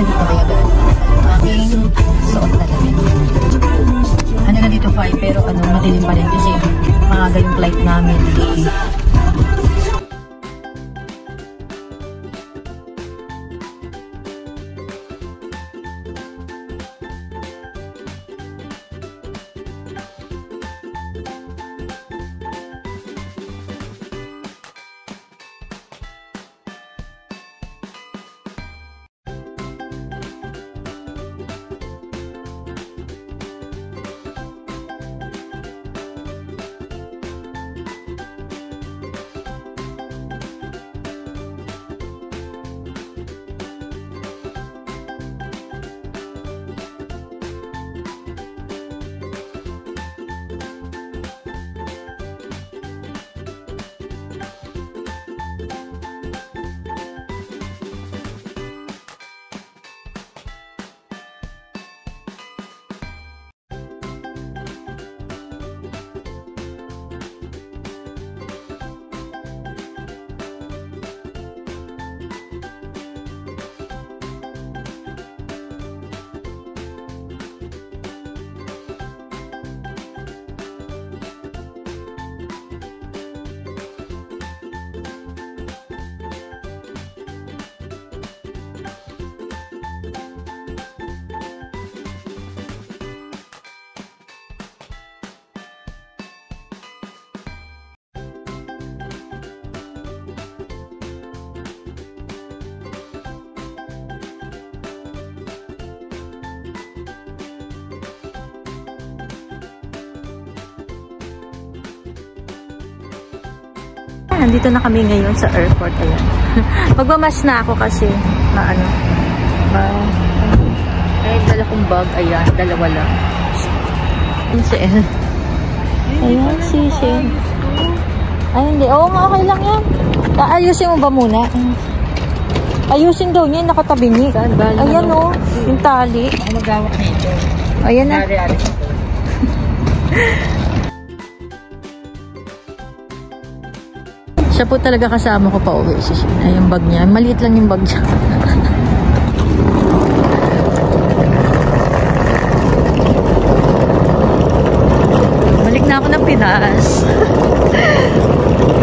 nandito kaya agad. Aking suot na damit. Ano na dito 5 pero ano, madilim pa rin kasi maaga yung flight namin. Nandito na kami ngayon sa airport. Ayan. Magmamas na ako kasi ay dala kong bag. Ayan, dalawa lang. Si El. Ayan, si Shen. Ay, hindi. Oo, okay lang yan. Ayusin mo ba muna? Ayusin daw niya, nakatabi niya. Ayan o, yung tali. Magawak nito. Ayan na. Siya po talaga kasama ko pa uwi. Ay, yung bag niya. Maliit lang yung bag niya. Balik na ako ng Pinas.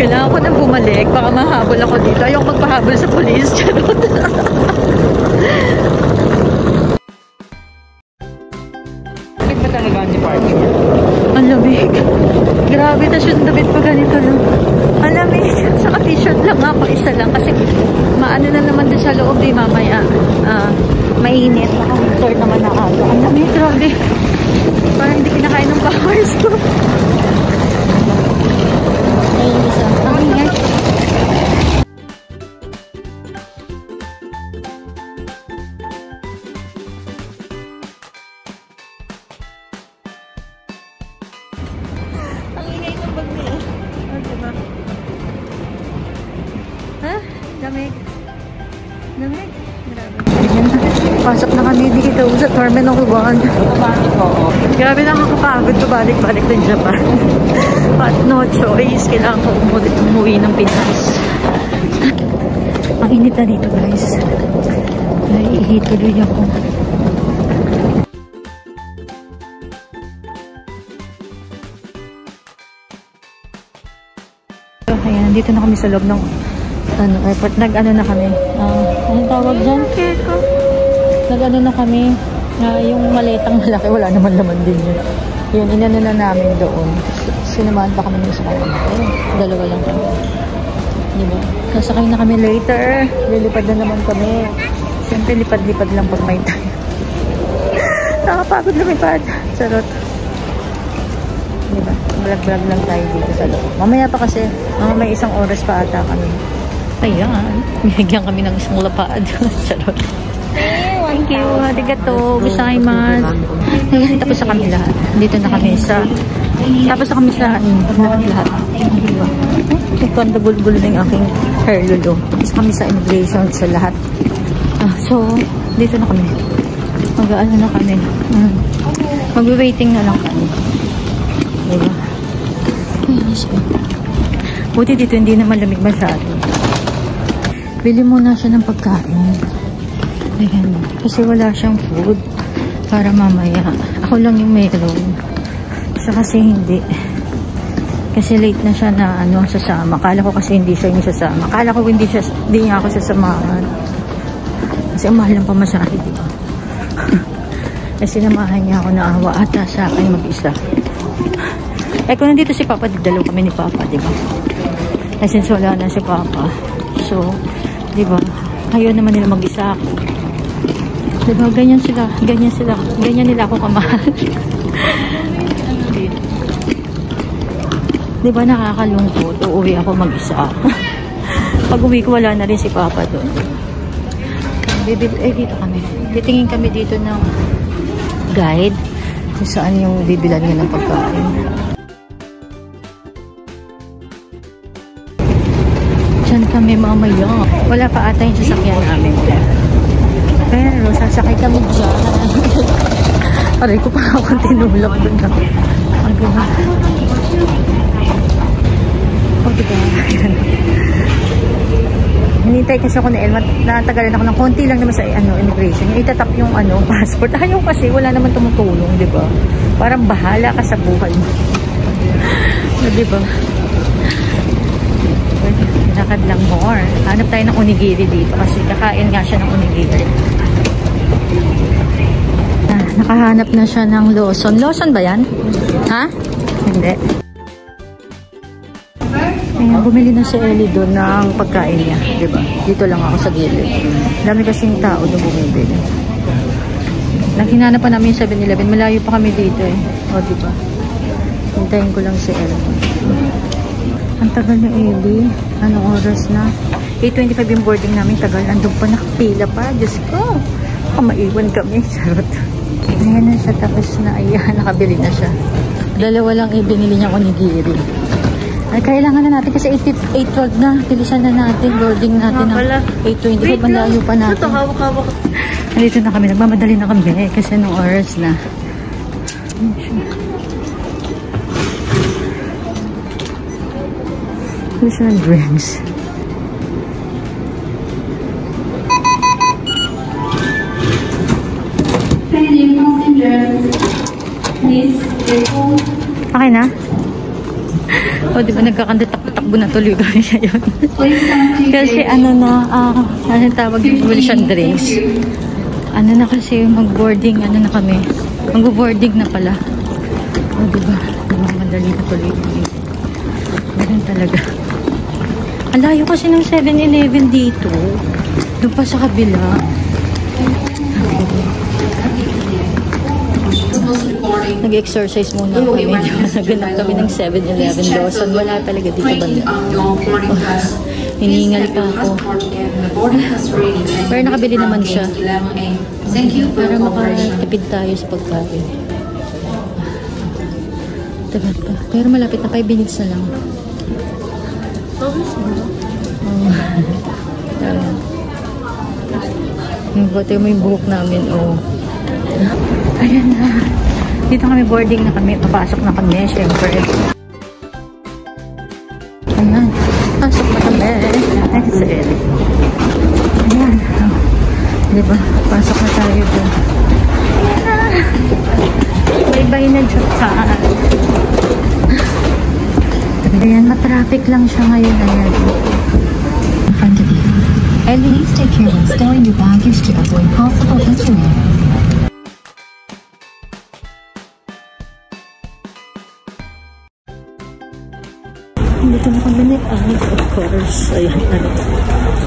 Kailangan ko nang bumalik. Baka mahabol ako dito. Ayoko magpahabol sa police. Charot. Bakit ba talaga ang departure? Ang lamig. Grabe, tas yung damit pa ganito lang. Ang lamig. Saka t-shirt lang ako. Isa lang. Kasi maano na naman din sa loob eh mamaya. Mainit. Naka-winter naman na ako. Ang lamig. Grabe. Parang hindi kinakain ng powers ko. Ayun isa. Ang ingay. Lamig. Lamig. Grabe. Pasok na kami dito sa Terminal 1. Grabe, nakakapagod to balik-balik ng Japan. But no choice. Kailangan ko umuwi ng Pinas. Ang init na dito, guys. Naiihituloy ako. Ayan, nandito na kami sa loob ng airport. Nag-ano na kami. Anong tawag dyan? Nag-ano na kami. Yung maletang malaki, wala naman laman din yun. Yun, inano na namin doon. Sinamahan pa kami sa kanila. Dalawa lang kami. Diba? Nasakay na kami later. Lilipad na naman kami. Siyempre, lipad-lipad lang pag may time. Nakapagod lumipad. Charot. Diba? Vlog-vlog lang tayo dito sa loob. Mamaya pa kasi, may isang oras pa ata kami. Ayan. Bigyan kami ng isang lapad. Charot. Thank you. Arigato. Gozaimasu. Ayan, tapos na kami lahat. Dito na kami sa... Tapos na kami sa... lahat. Diba? Ito ang gulo-gulo na yung aking hair lulo. Tapos kami sa immigration sa lahat. So, dito na kami. Mag-ano na kami. Mag-waiting na lang kami. Diba? Buti dito hindi na malamig masyado. Bili muna siya ng pagkain. Ayan. Kasi wala siyang food para mamaya. Ako lang yung meron. Siya kasi hindi. Kasi late na siya na sasama. Akala ko kasi hindi siya yung sasama. Akala ko hindi niya ako sasamahan. Kasi mahal ng pamasahe, diba? Kasi sinamahan niya ako na awa ata sa akin mag-isa. Kung nandito si Papa, dalaw kami ni Papa, diba? Since wala na si Papa. So, diba? Ayaw naman nila mag-isa ako. Diba? Ganyan sila. Ganyan sila. Ganyan nila ako kamahal. Diba nakakalungkot? Uuwi ako mag-isa. Pag uwi ko, wala na rin si Papa doon. Dito kami. Titingin kami dito ng guide kung saan yung bibilan niya ng pagkain. Diyan kami mamaya. Wala pa ata yung sasakyan namin. Pero sasakay kami dyan. Aray ko pa akong tinulak doon na. Ang diba? O diba? Hinintay kasi ako na Elma. Natagalan ako ng konti lang naman sa immigration. Yung itatap yung passport. Ayaw kasi wala naman tumutulong, diba? Parang bahala ka sa buhay mo. Diba? Lakad lang more. Hanap tayo ng onigiri dito kasi kakain nga siya ng onigiri. Nakahanap na siya ng Lawson. Lawson ba yan? Ha? Hindi. Ayan, bumili na si Ellie doon ng pagkain niya. Diba? Dito lang ako sa gilid. Dami kasing tao doon bumibili. Hinanap pa namin yung 7-Eleven. Malayo pa kami dito eh. O diba? Hintayin ko lang si Ellie. Ang tagal ni Ellie. Anong oras na? 8:25 yung boarding namin. Tagal. Andun pa nakapila pa. Diyos ko. Maiwan kami. Charot. Ayan na siya. Tapos na. Ayan. Nakabili na siya. Dalawa lang ibinili niya onigiri. Ay, kailangan na natin kasi 8:12 na. Bilisan na natin. Boarding natin ng 8:25. Malayo pa natin. Ito, hawak-hawak. Nandito na kami. Nagmamadali na kami. Kasi anong oras na. Who's your drinks? Okay na? O, di ba nagkakandatak-takbo na tuloy kami siya yun? Kasi tawag bumili siyang drinks. Na kasi mag-boarding, na kami. Mag-boarding na pala. O, di ba? Madali na tuloy. Ganun talaga. Ang layo kasi ng 7-Eleven dito. Doon pa sa kabila. Nag-exercise muna kami. Naganap kami ng 7-Eleven Lawson. Wala talaga dito banda. Hinihingal pa ako. Pero nakabili naman siya. Para makatipid tayo sa pagkain. Tagal pa. Pero malapit na 5 minutes na lang. Buti mo yung buhok namin. Ayan na. Dito kami boarding na kami. Papasok na kami. Siyempre. Ayan. Pasok na kami. Ayan. Diba? Pasok na tayo dun. Bye-bye na Japan. Ayan. Matraffic lang siya ngayon. Ayan. And please take care when storing your baggage to avoid possible injury. Dito na kami nag-out, of course. Ayan,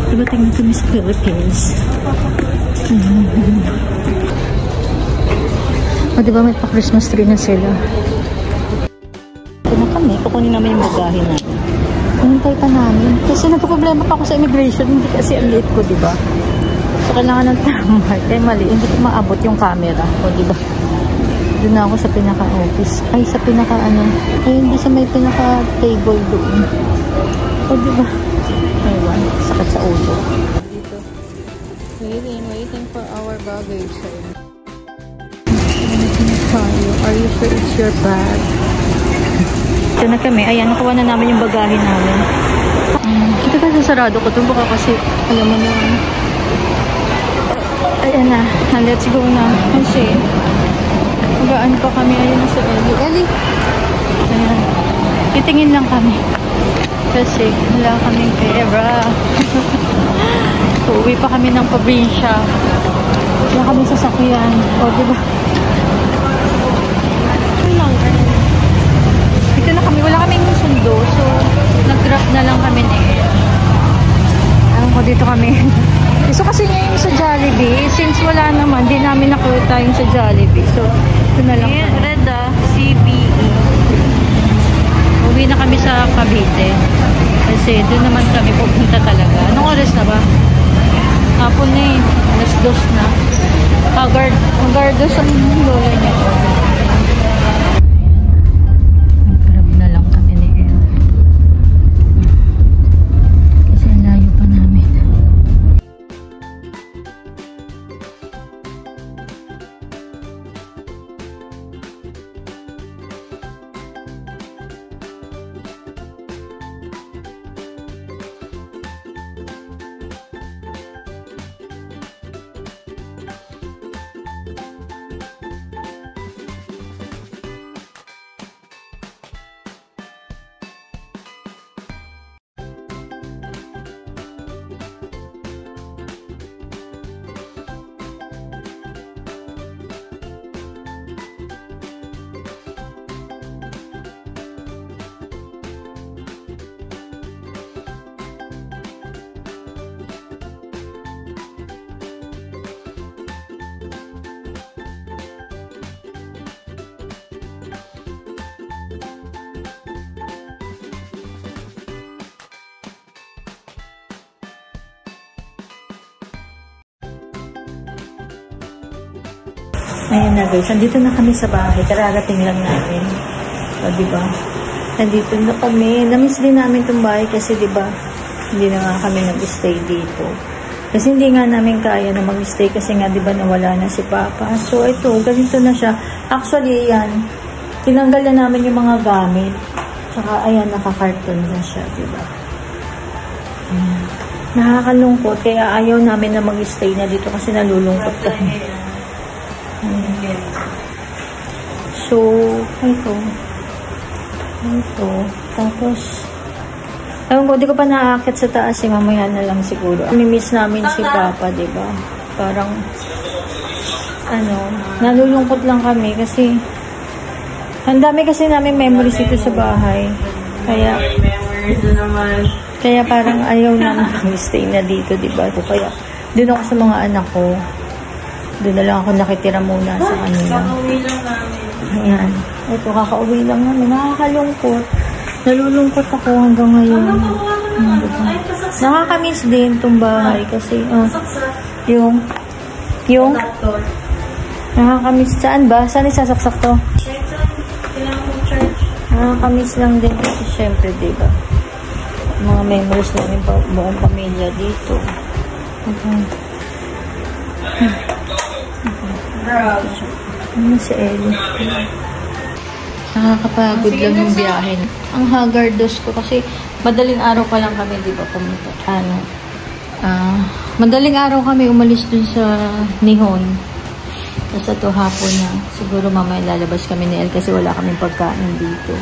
diba tingnan kami sa Philippines. O, diba may pa-Christmas tree na sila. Ito na kami, kukunin namin yung bagahe namin. Hinintay pa namin. Kasi nagpo-problema pa ako sa immigration. Hindi kasi ang late ko, diba? So, kailangan ng tamay. Kaya mali, hindi ko maabot yung camera. O, diba? Doon na ako sa pinaka-office. Ay, sa pinaka-ano. Ay, hindi sa may pinaka-table doon. O, diba? Aywan. Sakit sa ulo. Dito. Waiting for our baggage. Are you sure it's your bag? Ito na kami. Ayan, nakuha na namin yung bagahe namin. Kita ka sa sarado ko ito. Baka kasi, alam mo na, Ayan na. Let's go na. Kasi, magaan pa kami. Ayun na sa Ellie. Ellie! Ayan. Titingin lang kami. Kasi, wala kaming pera. Uuwi pa kami ng probinsya. Wala kami sasakyan. O, diba? Dito na kami. Wala kaming sundo. So, nag-drop na lang kami na Alam ko, dito kami. So, kasi nga yung sa Jollibee, since wala naman, di namin nakita yung sa Jollibee. So, ito na lang kami. Reda, CBE. Uwi na kami sa Cavite. Kasi doon naman kami pupunta talaga. Anong oras na ba? Hapon na eh. Alas 2 na. Hagardos ang lola niya. Grab na lang kami ni El. Kasi layo pa namin. Ayan na guys, nandito na kami sa bahay. Kararating lang namin. O, diba? Nandito na kami. Namiss din namin itong bahay kasi diba, hindi na nga kami nag-stay dito. Kasi hindi nga namin kaya na mag-stay kasi nga diba nawala na si Papa. So ito, ganito na siya. Actually, yan. Tinanggal na namin yung mga gamit. Tsaka ayan, naka-carton na siya, diba? Ayan. Nakakalungkot. Kaya ayaw namin na mag-stay na dito kasi nalulungkot kami. So, ito. Tapos, ewan ko, di ko pa naaakit sa taas. Mamaya na lang siguro. Mimiss namin si Papa, diba? Parang, nalulungkot lang kami kasi, ang dami kasi namin memories dito sa bahay. Kaya parang ayaw naman kami stay na dito, diba? So, kaya, doon ako sa mga anak ko. Doon na lang ako nakitira muna sa kanila. Kakauwi lang namin. Ayan. Ito, kakauwi lang namin. Nakakalungkot. Nalulungkot ako hanggang ngayon. Nakakamiss din itong bahay kasi yung nakakamiss. Saan ba? Saan isasaksak to? Nakakamiss lang din kasi syempre, diba? Mga memories namin buong pamilya dito. Ano si Ellie? Nakakapagod lang yung biyahe. Ang hagardos ko kasi madaling araw pa lang kami, di ba, pumunta. Madaling araw kami umalis dun sa Nihon. Tapos ito hapon na. Siguro mamaya lalabas kami ni El kasi wala kaming pagkain dito.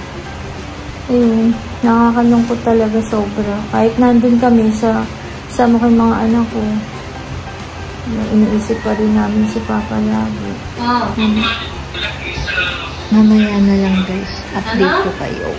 Ayun, nakakalungkot talaga sobra. Kahit nandun kami sama ko yung mga anak ko. Iniisip pa rin namin si Papa lagi. Mamaya na lang guys. Update ko kayo.